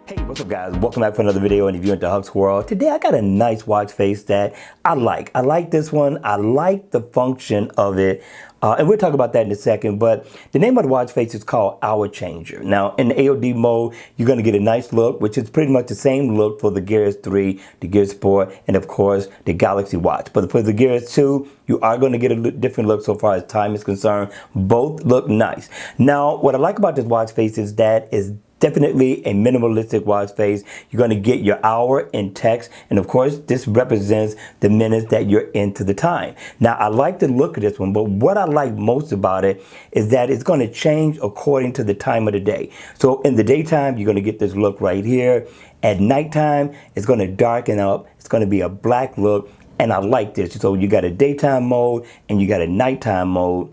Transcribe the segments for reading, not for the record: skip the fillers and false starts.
Hey, what's up guys? Welcome back for another video, and if you're into Huck's World, today I got a nice watch face that I like. I like this one. I like the function of it. And we'll talk about that in a second, but the name of the watch face is called Hour Changer. Now, in the AOD mode, you're going to get a nice look, which is pretty much the same look for the Gear 3, the Gear Sport, and of course, the Galaxy Watch. But for the Gear 2, you are going to get a different look so far as time is concerned. Both look nice. Now, what I like about this watch face is that it's definitely a minimalistic watch face. You're going to get your hour in text, and of course this represents the minutes that you're into the time. Now I like the look of this one, but what I like most about it is that it's going to change according to the time of the day. So in the daytime you're going to get this look right here. At nighttime it's going to darken up. It's going to be a black look, and I like this. So you got a daytime mode and you got a nighttime mode,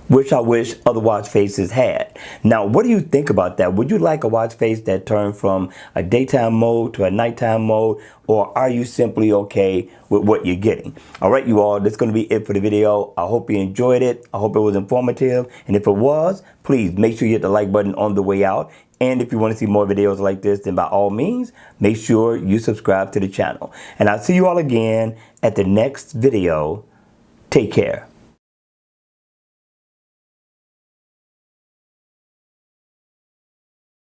which I wish other watch faces had. Now, what do you think about that? Would you like a watch face that turned from a daytime mode to a nighttime mode, or are you simply okay with what you're getting? All right, you all, that's going to be it for the video. I hope you enjoyed it. I hope it was informative. And if it was, please make sure you hit the like button on the way out. And if you want to see more videos like this, then by all means, make sure you subscribe to the channel. And I'll see you all again at the next video. Take care.